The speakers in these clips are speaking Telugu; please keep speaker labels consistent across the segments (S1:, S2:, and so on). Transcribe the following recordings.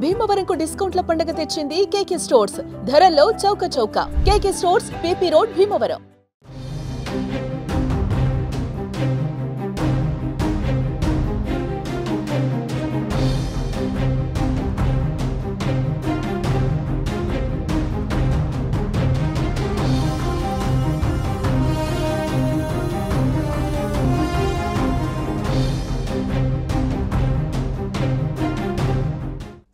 S1: భీమవరంకు డిస్కౌంట్ల పండుగ తెచ్చింది కేకే స్టోర్స్. ధరల్లో చౌక. KK stores, PP road, Bhimavaram.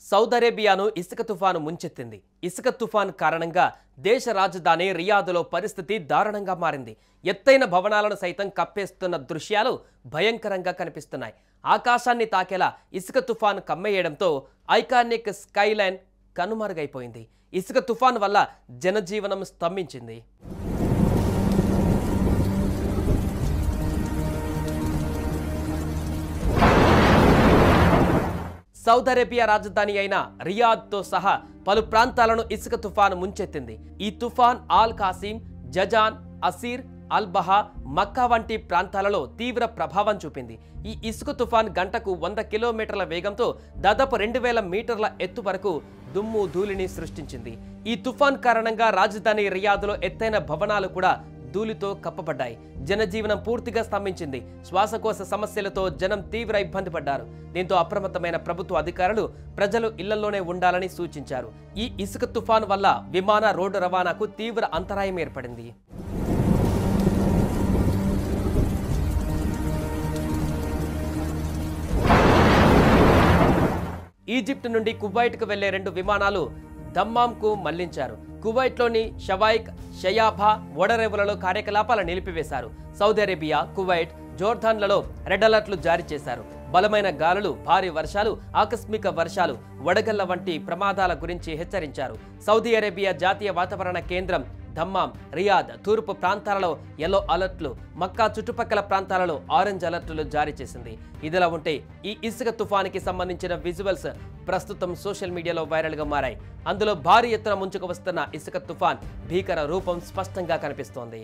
S2: Saudi అరేబియాను ఇసుక తుఫాను ముంచెత్తింది. ఇసుక తుఫాన్ కారణంగా దేశ రాజధాని రియాద్లో పరిస్థితి దారుణంగా మారింది. ఎత్తైన భవనాలను సైతం కప్పేస్తున్న దృశ్యాలు భయంకరంగా కనిపిస్తున్నాయి. ఆకాశాన్ని తాకేలా ఇసుక తుఫాను కమ్మేయడంతో ఐకానిక్ స్కైలైన్ కనుమరుగైపోయింది. ఇసుక తుఫాన్ వల్ల జనజీవనం స్తంభించింది. సౌదీ అరేబియా రాజధాని అయిన రియాద్తో సహా పలు ప్రాంతాలను ఇసుక తుఫాను ముంచెత్తింది. ఈ తుఫాన్ ఆల్ కాసిం, జజాన్, అసీర్, అల్ బహా, మక్కా వంటి ప్రాంతాలలో తీవ్ర ప్రభావం చూపింది. ఈ ఇసుక తుఫాన్ గంటకు 100 కిలోమీటర్ల వేగంతో దాదాపు 2000 మీటర్ల ఎత్తు వరకు దుమ్ము ధూళిని సృష్టించింది. ఈ తుఫాన్ కారణంగా రాజధాని రియాద్లో ఎత్తైన భవనాలు కూడా ధూళితో కప్పబడ్డాయి. జనజీవనం పూర్తిగా స్తంభించింది. శ్వాసకోశ సమస్యలతో జనం తీవ్ర ఇబ్బంది పడ్డారు. దీంతో అప్రమత్తమైన ప్రభుత్వ అధికారులు ప్రజలు ఇళ్లలోనే ఉండాలని సూచించారు. ఈ ఇసుక తుఫాను వల్ల విమాన, రోడ్డు రవాణాకు తీవ్ర అంతరాయం ఏర్పడింది. ఈజిప్ట్ నుండి కువైట్కు వెళ్లే 2 విమానాలు దమ్మాంకు మళ్లించారు. కువైట్లోని షవైక్, షయాబా ఓడరేవులలో కార్యకలాపాలు నిలిపివేశారు. సౌదీ అరేబియా, కువైట్, జోర్దాన్లలో రెడ్ అలర్ట్లు జారీ చేశారు. బలమైన గాలులు, భారీ వర్షాలు, ఆకస్మిక వర్షాలు, వడగళ్ల వంటి ప్రమాదాల గురించి హెచ్చరించారు. సౌదీ అరేబియా జాతీయ వాతావరణ కేంద్రం దమ్మాం, రియాద్ తూర్పు ప్రాంతాలలో యెల్లో అలర్ట్లు, మక్కా చుట్టుపక్కల ప్రాంతాలలో ఆరెంజ్ అలర్ట్లు జారీ చేసింది. ఇదిలా ఉంటే ఈ ఇసుక తుఫానికి సంబంధించిన విజువల్స్ ప్రస్తుతం సోషల్ మీడియాలో వైరల్గా మారాయి. అందులో భారీ ఎత్తున ముంచుకు వస్తున్న ఇసుక తుఫాన్ భీకర రూపం స్పష్టంగా కనిపిస్తోంది.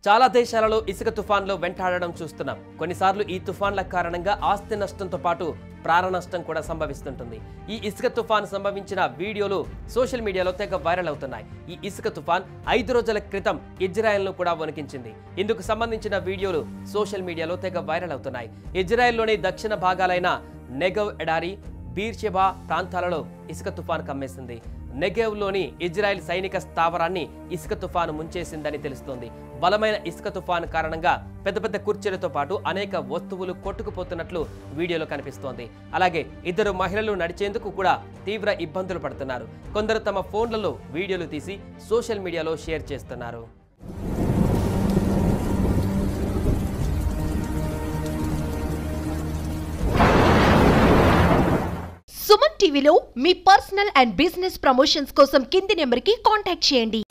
S2: చాలా దేశాలలో ఇసుక తుఫాన్లో వెంటాడడం చూస్తున్నాం. కొన్నిసార్లు ఈ తుఫాన్ల కారణంగా ఆస్తి నష్టంతో పాటు ప్రాణ నష్టం కూడా సంభవిస్తుంటుంది. ఈ ఇసుక తుఫాన్ సంభవించిన వీడియోలు సోషల్ మీడియాలో తెగ వైరల్ అవుతున్నాయి. ఈ ఇసుక తుఫాన్ 5 రోజుల క్రితం ఇజ్రాయెల్ను కూడా వణికించింది. ఇందుకు సంబంధించిన వీడియోలు సోషల్ మీడియాలో తెగ వైరల్ అవుతున్నాయి. ఇజ్రాయెల్లోని దక్షిణ భాగాలైన నెగవ్ ఎడారి, బీర్షెబా ప్రాంతాలలో ఇసుక తుఫాన్ కమ్మేసింది. నెగెవ్లోని ఇజ్రాయెల్ సైనిక స్థావరాన్ని ఇసుక తుఫాను ముంచేసిందని తెలుస్తోంది. బలమైన ఇసుక తుఫాను కారణంగా పెద్ద కుర్చీలతో పాటు అనేక వస్తువులు కొట్టుకుపోతున్నట్లు వీడియోలో కనిపిస్తోంది. అలాగే 2 మహిళలు నడిచేందుకు కూడా తీవ్ర ఇబ్బందులు పడుతున్నారు. కొందరు తమ ఫోన్లలో వీడియోలు తీసి సోషల్ మీడియాలో షేర్ చేస్తున్నారు.
S3: సుమన్ టీవీలో మీ పర్సనల్ అండ్ బిజినెస్ ప్రమోషన్స్ కోసం కింది నెంబర్కి కాంటాక్ట్ చేయండి.